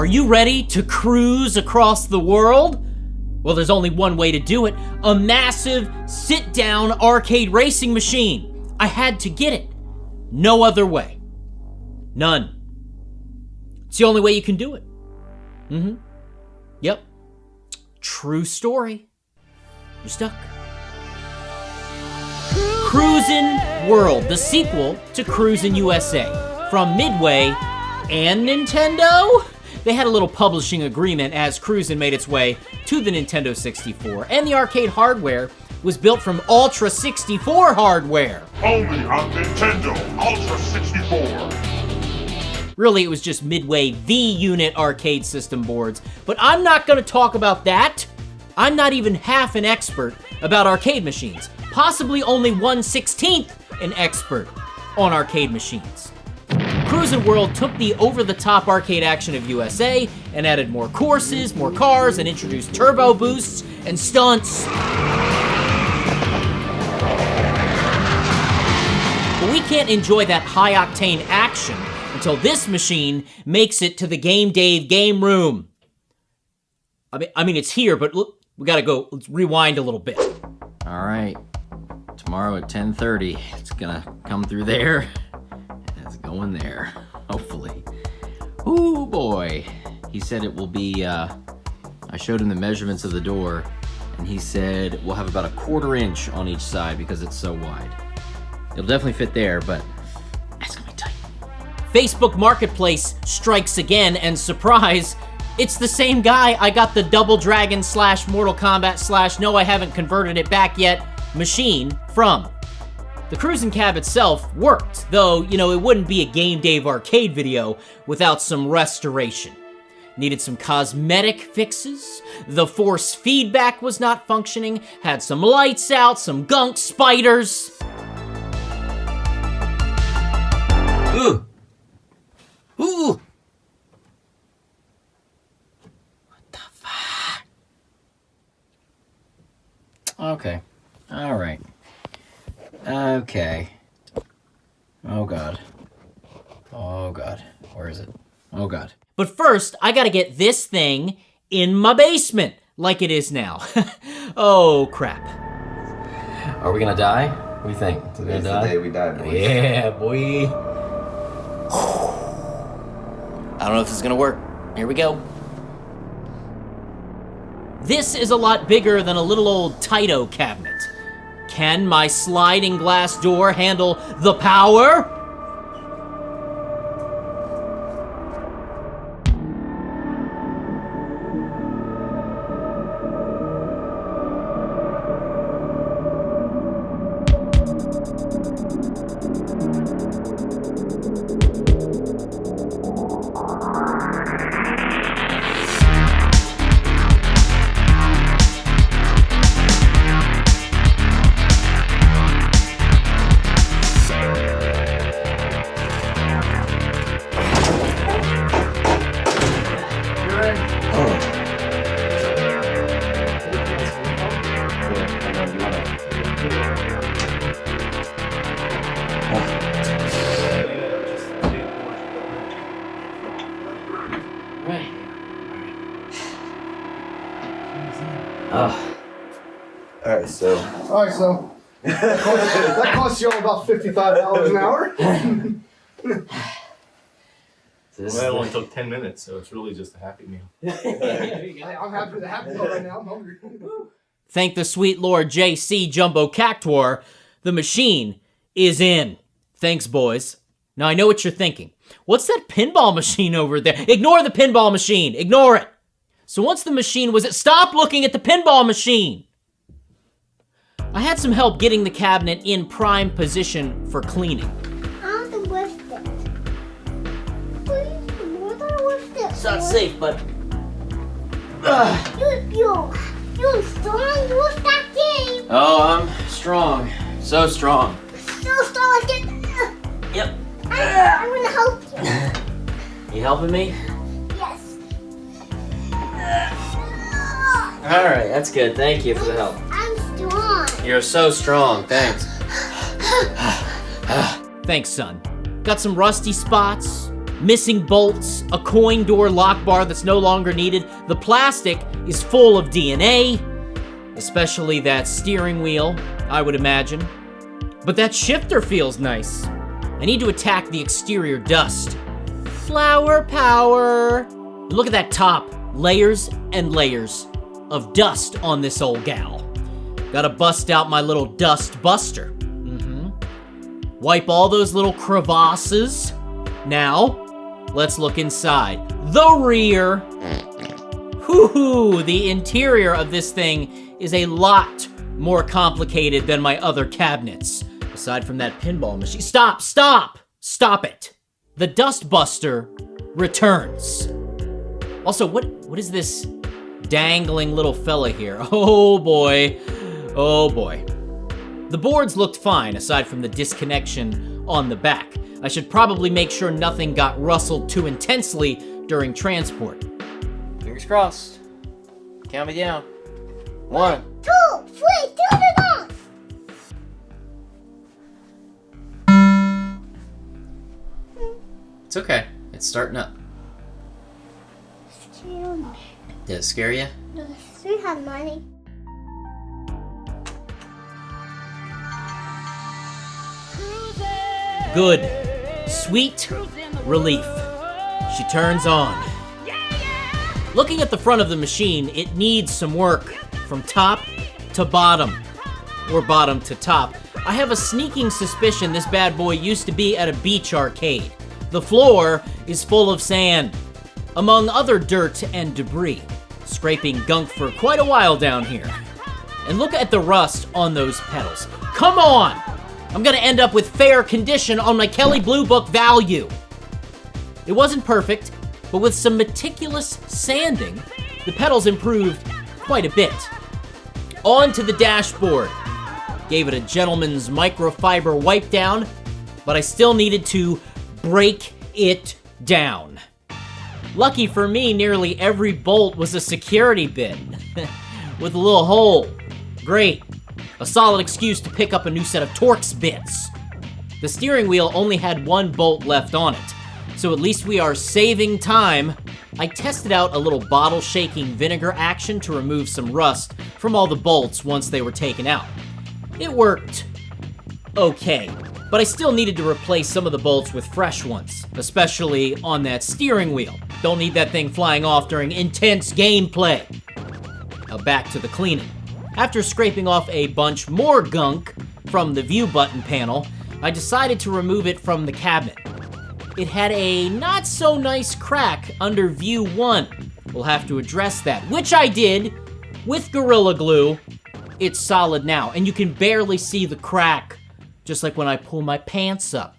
you ready to cruise across the world? Well, there's only one way to do it. A massive sit-down arcade racing machine. I had to get it. No other way. None. It's the only way you can do it. Yep. True story. You're stuck. Cruisin' World, the sequel to Cruisin' USA, from Midway and Nintendo. They had a little publishing agreement as Cruisin' made its way to the Nintendo 64, and the arcade hardware was built from Ultra 64 hardware. Only on Nintendo Ultra 64. Really, it was just Midway V-Unit arcade system boards, but I'm not gonna talk about that. I'm not even half an expert about arcade machines, possibly only 1/16th an expert on arcade machines. Cruisin' World took the over-the-top arcade action of USA and added more courses, more cars, and introduced turbo boosts and stunts. But we can't enjoy that high-octane action until this machine makes it to the Game Dave game room. I mean, it's here, but look, we gotta go. Let's rewind a little bit. All right, tomorrow at 10:30, it's gonna come through there, and it's going there, hopefully. Ooh, boy. He said it will be, I showed him the measurements of the door, and he said we'll have about a 1/4 inch on each side because it's so wide. It'll definitely fit there, but it's gonna be tight. Facebook Marketplace strikes again, and surprise, it's the same guy I got the Double Dragon / Mortal Kombat / no, I haven't converted it back yet machine from. The Cruisin' cab itself worked, though, you know, it wouldn't be a Game Dave arcade video without some restoration. Needed some cosmetic fixes, the force feedback was not functioning, had some lights out, some gunk spiders. Ooh. Ooh. Okay. All right. Okay. Oh, God. Oh, God. Where is it? Oh, God. But first, I gotta get this thing in my basement, like it is now. Oh, crap. Are we gonna die? What do you think? Today's the day we die, boys. Yeah, boy. I don't know if this is gonna work. Here we go. This is a lot bigger than a little old Taito cabinet. Can my sliding glass door handle the power? Alright, so that costs you all about $55 an hour. Well, it only took 10 minutes, so it's really just a Happy Meal. I'm happy with the Happy Meal right now. I'm hungry. Thank the sweet Lord JC Jumbo Cactuar, the machine is in. Thanks, boys. Now I know what you're thinking. What's that pinball machine over there? Ignore the pinball machine. Ignore it. So once the machine was stop looking at the pinball machine. I had some help getting the cabinet in prime position for cleaning. I want to lift it. Please, more than lift it. It's not safe, but... You're strong with that game. Oh, I'm strong. So strong. So strong. Yep. I'm gonna help you. You helping me? Yes. All right, that's good. Thank you for the help. I'm strong. You're so strong. Thanks. Thanks, son. Got some rusty spots, missing bolts, a coin door lock bar that's no longer needed. The plastic is full of DNA, especially that steering wheel, I would imagine. But that shifter feels nice. I need to attack the exterior dust. Flower power. Look at that top. Layers and layers of dust on this old gal. Gotta bust out my little dust buster. Wipe all those little crevasses. Now, let's look inside. The rear. Whoo-hoo, the interior of this thing is a lot more complicated than my other cabinets. Aside from that pinball machine. Stop it. The dust buster returns. Also, what is this dangling little fella here? Oh boy. The boards looked fine, aside from the disconnection on the back. I should probably make sure nothing got rustled too intensely during transport. Fingers crossed. Count me down. 1, 2, 3, turn it on. It's okay. It's starting up. Excuse me. Did it scare you? Does she have money? Good. Sweet relief. She turns on. Looking at the front of the machine, it needs some work from top to bottom, or bottom to top. I have a sneaking suspicion this bad boy used to be at a beach arcade. The floor is full of sand, among other dirt and debris, scraping gunk for quite a while down here. And look at the rust on those pedals. Come on! I'm gonna end up with fair condition on my Kelly Blue Book value. It wasn't perfect, but with some meticulous sanding, the pedals improved quite a bit. On to the dashboard. Gave it a gentleman's microfiber wipe down, but I still needed to break it down. Lucky for me, nearly every bolt was a security bit with a little hole. Great. A solid excuse to pick up a new set of Torx bits. The steering wheel only had one bolt left on it, so at least we are saving time. I tested out a little bottle shaking vinegar action to remove some rust from all the bolts once they were taken out. It worked okay, but I still needed to replace some of the bolts with fresh ones, especially on that steering wheel. Don't need that thing flying off during intense gameplay. Now back to the cleaning. After scraping off a bunch more gunk from the view button panel, I decided to remove it from the cabinet. It had a not so nice crack under view 1. We'll have to address that, which I did with Gorilla Glue. It's solid now, and you can barely see the crack, just like when I pull my pants up.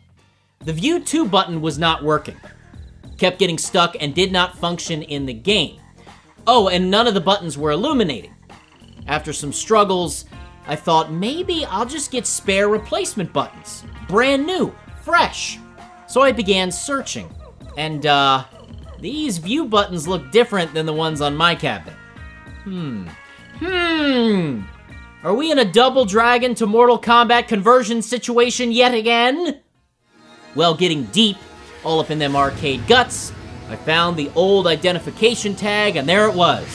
The view 2 button was not working. Kept getting stuck and did not function in the game. Oh, and none of the buttons were illuminating. After some struggles, I thought maybe I'll just get spare replacement buttons. Brand new, fresh. So I began searching, and these view buttons look different than the ones on my cabinet. Are we in a Double Dragon to Mortal Kombat conversion situation yet again? Well, getting deep, all up in them arcade guts, I found the old identification tag, and there it was.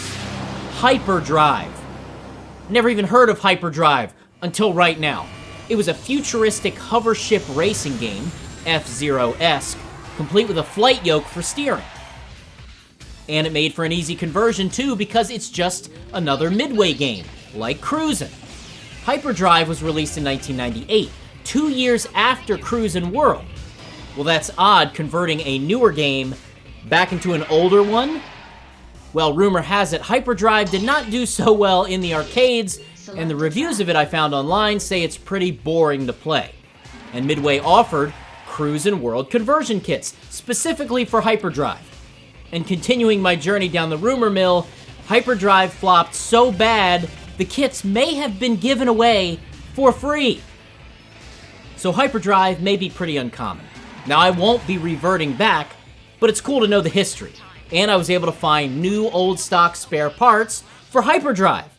Hyperdrive. Never even heard of Hyperdrive until right now. It was a futuristic hover ship racing game, F-Zero-esque, complete with a flight yoke for steering. And it made for an easy conversion too, because it's just another Midway game, like Cruisin'. Hyperdrive was released in 1998, 2 years after Cruisin' World. Well, that's odd, converting a newer game back into an older one. Well, rumor has it, Hyperdrive did not do so well in the arcades, and the reviews of it I found online say it's pretty boring to play. And Midway offered Cruisin' World conversion kits, specifically for Hyperdrive. And continuing my journey down the rumor mill, Hyperdrive flopped so bad, the kits may have been given away for free. So Hyperdrive may be pretty uncommon. Now, I won't be reverting back, but it's cool to know the history. And I was able to find new old stock spare parts for Hyperdrive.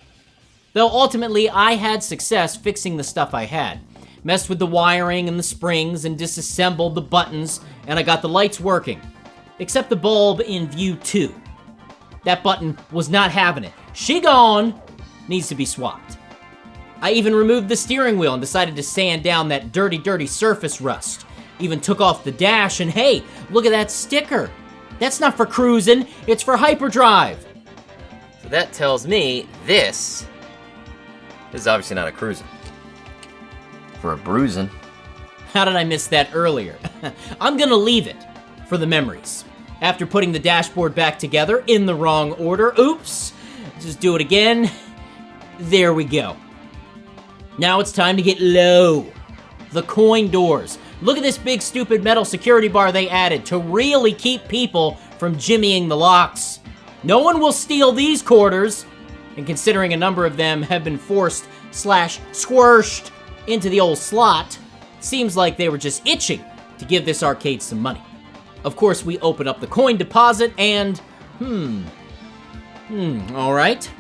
Though ultimately, I had success fixing the stuff I had. Messed with the wiring and the springs and disassembled the buttons, and I got the lights working. except the bulb in view 2. That button was not having it. She gone, needs to be swapped. I even removed the steering wheel and decided to sand down that dirty, dirty surface rust. Even took off the dash, and hey, look at that sticker. That's not for Cruisin', it's for hyperdrive. So that tells me this is obviously not a Cruisin'. For a bruising. How did I miss that earlier? I'm gonna leave it for the memories. After putting the dashboard back together in the wrong order, oops, just do it again. There we go. Now it's time to get low. The coin doors. Look at this big stupid metal security bar they added to really keep people from jimmying the locks. No one will steal these quarters, and considering a number of them have been forced / squished into the old slot, seems like they were just itching to give this arcade some money. Of course, we open up the coin deposit and, all right.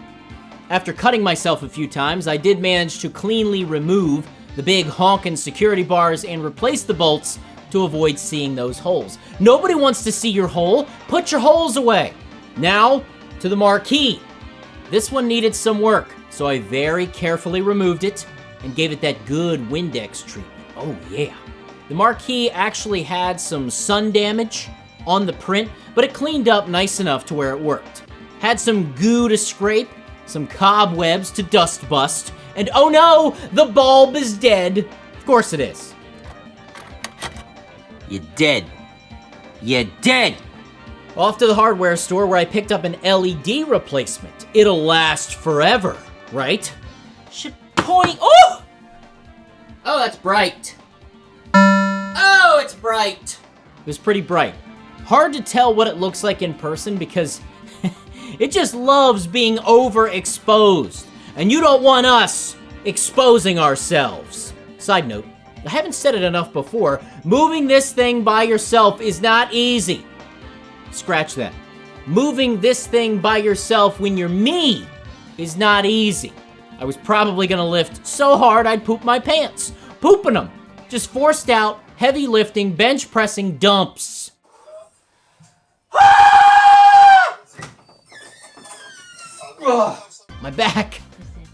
After cutting myself a few times, I did manage to cleanly remove the big honkin' security bars and replace the bolts to avoid seeing those holes. Nobody wants to see your hole. Put your holes away. Now, to the marquee. This one needed some work, so I very carefully removed it and gave it that good Windex treatment. Oh yeah. The marquee actually had some sun damage on the print, but it cleaned up nice enough to where it worked. Had some goo to scrape, some cobwebs to dust bust, and oh no, the bulb is dead. Of course it is. You're dead. You're dead. Off to the hardware store where I picked up an LED replacement. It'll last forever, right? Should point. Oh! Oh, that's bright. Oh, it's bright. It was pretty bright. Hard to tell what it looks like in person because it just loves being overexposed. And you don't want us exposing ourselves. Side note, I haven't said it enough before, moving this thing by yourself is not easy. Scratch that. Moving this thing by yourself when you're me is not easy. I was probably gonna lift so hard I'd poop my pants. Pooping them. Just forced out, heavy lifting, bench pressing dumps. My back.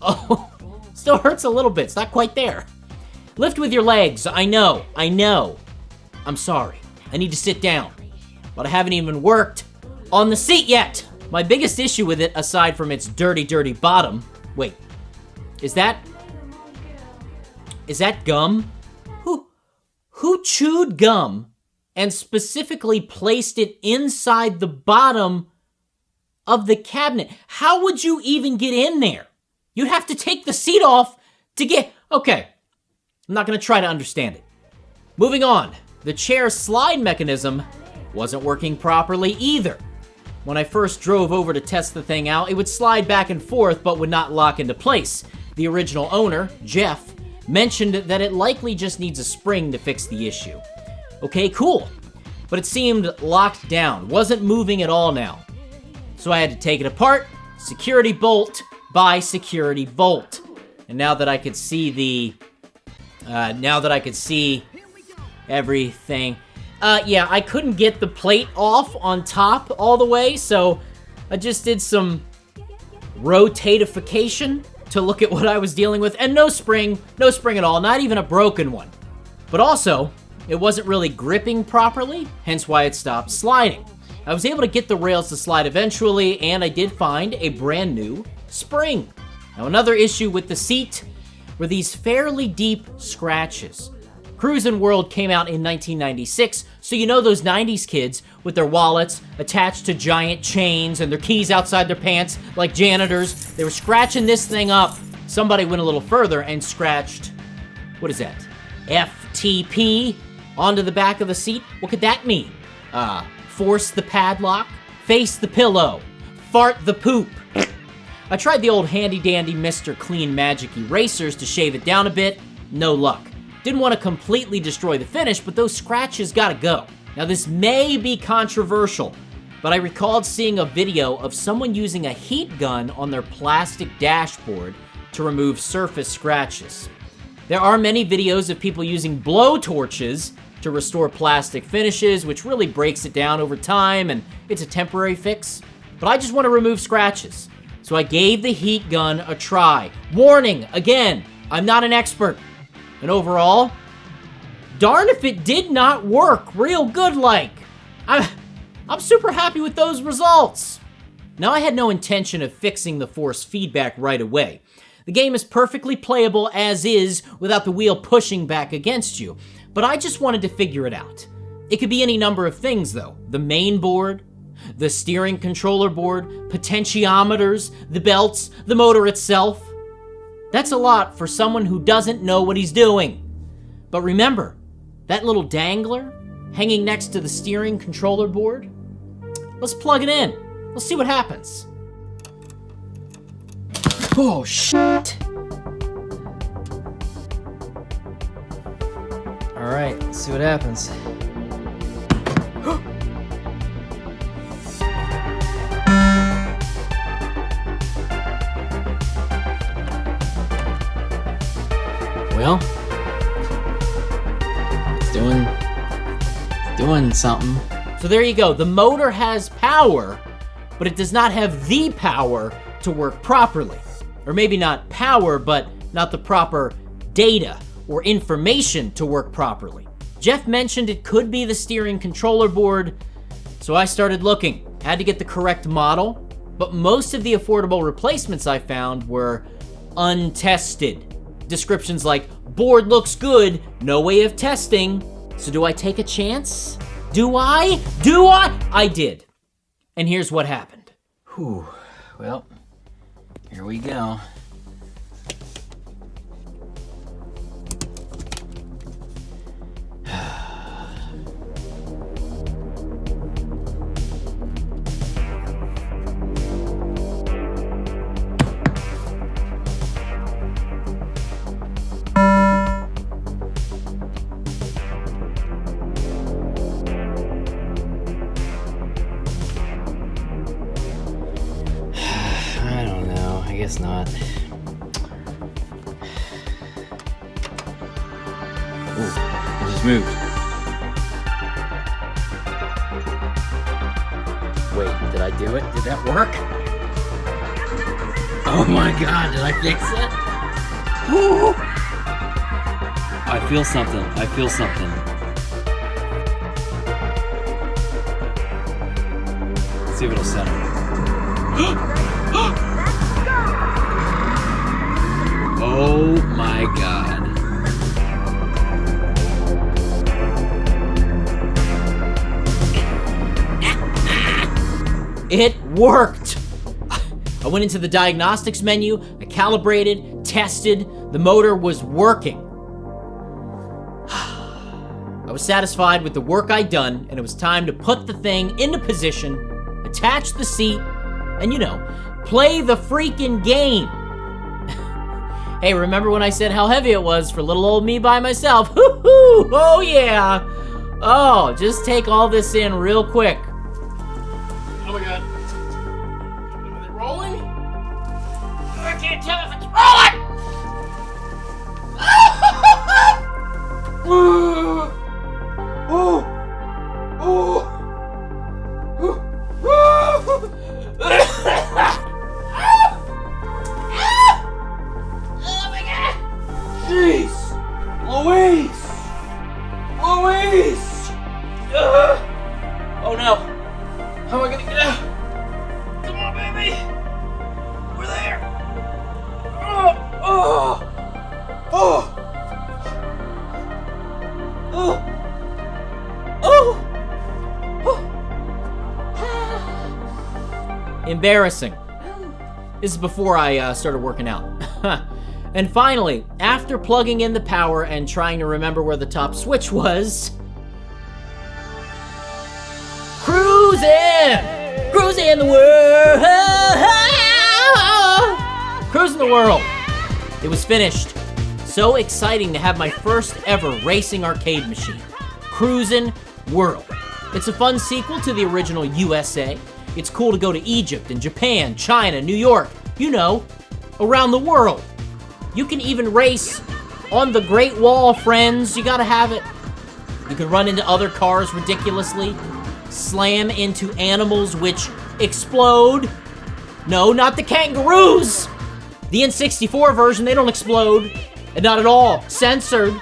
Oh, still hurts a little bit. It's not quite there. Lift with your legs. I know. I'm sorry. I need to sit down. But I haven't even worked on the seat yet. My biggest issue with it, aside from its dirty, dirty bottom... Wait. Is that gum? Who chewed gum and specifically placed it inside the bottom of the cabinet? How would you even get in there? You'd have to take the seat off to get... Okay, I'm not gonna try to understand it. Moving on, the chair slide mechanism wasn't working properly either. When I first drove over to test the thing out, it would slide back and forth but would not lock into place. The original owner, Jeff, mentioned that it likely just needs a spring to fix the issue. Okay, cool. But it seemed locked down, wasn't moving at all now. So I had to take it apart, security bolt by security bolt. And now that I could see everything, yeah, I couldn't get the plate off on top all the way, so I just did some rotatification to look at what I was dealing with, and no spring at all, not even a broken one. But also, it wasn't really gripping properly, hence why it stopped sliding. I was able to get the rails to slide eventually, and I did find a brand new spring. Now, another issue with the seat were these fairly deep scratches. Cruisin' World came out in 1996, so you know those 90s kids with their wallets attached to giant chains and their keys outside their pants like janitors. They were scratching this thing up. Somebody went a little further and scratched, what is that? FTP onto the back of the seat? What could that mean? Force the padlock, face the pillow, fart the poop. I tried the old handy-dandy Mr. Clean Magic erasers to shave it down a bit. No luck. Didn't want to completely destroy the finish, but those scratches gotta go. Now this may be controversial, but I recalled seeing a video of someone using a heat gun on their plastic dashboard to remove surface scratches. There are many videos of people using blow torches to restore plastic finishes, which really breaks it down over time, and it's a temporary fix. But I just want to remove scratches. So I gave the heat gun a try. Warning, again, I'm not an expert. And overall, darn if it did not work real good like. I'm super happy with those results. Now, I had no intention of fixing the force feedback right away. The game is perfectly playable as is without the wheel pushing back against you, but I just wanted to figure it out. It could be any number of things though. The main board, the steering controller board, potentiometers, the belts, the motor itself. That's a lot for someone who doesn't know what he's doing. But remember, that little dangler hanging next to the steering controller board? Let's plug it in. Let's see what happens. Oh, shit. All right, let's see what happens. Well, it's doing something. So there you go. The motor has power, but it does not have the power to work properly. Or maybe not power, but not the proper data or information to work properly. Jeff mentioned it could be the steering controller board, so I started looking. Had to get the correct model, but most of the affordable replacements I found were untested. Descriptions like, board looks good, no way of testing. So do I take a chance? Do I? I did. And here's what happened. Whew. Well, here we go. I guess not. Ooh, it just moved. Wait, did I do it? Did that work? Oh my god, did I fix it? Ooh. I feel something. Let's see if it'll settle. Oh my god. It worked! I went into the diagnostics menu, I calibrated, tested, the motor was working. I was satisfied with the work I'd done, and it was time to put the thing into position, attach the seat, and play the freaking game. Hey, remember when I said how heavy it was for little old me by myself? Hoo-hoo! Oh yeah! Oh, just take all this in real quick. Oh my god. Is it rolling? I can't tell if it's rolling! Jeez! Louise! Oh no! How am I gonna get out? Come on, baby! We're there! Embarrassing. This is before I started working out. And finally, after plugging in the power and trying to remember where the top switch was... Cruisin'! Cruisin' the world! Cruisin' the world! It was finished. So exciting to have my first ever racing arcade machine. Cruisin' World. It's a fun sequel to the original USA. It's cool to go to Egypt and Japan, China, New York, around the world. You can even race on the Great Wall, friends. You gotta have it. You can run into other cars ridiculously, slam into animals which explode. No, not the kangaroos! The N64 version, they don't explode. And not at all. Censored.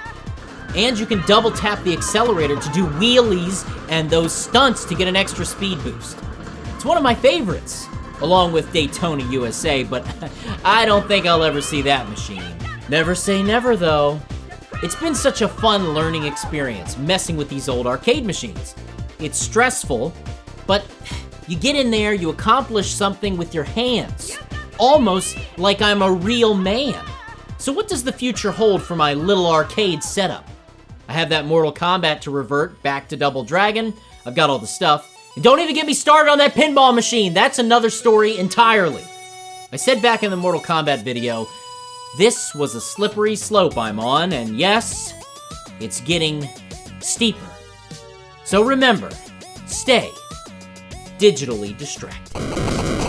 And you can double tap the accelerator to do wheelies and those stunts to get an extra speed boost. It's one of my favorites, along with Daytona USA, but I don't think I'll ever see that machine. Never say never, though. It's been such a fun learning experience, messing with these old arcade machines. It's stressful, but you get in there, you accomplish something with your hands. Almost like I'm a real man. So what does the future hold for my little arcade setup? I have that Mortal Kombat to revert back to Double Dragon. I've got all the stuff. And don't even get me started on that pinball machine. That's another story entirely. I said back in the Mortal Kombat video, this was a slippery slope I'm on, and yes, it's getting steeper. So remember, stay digitally distracted.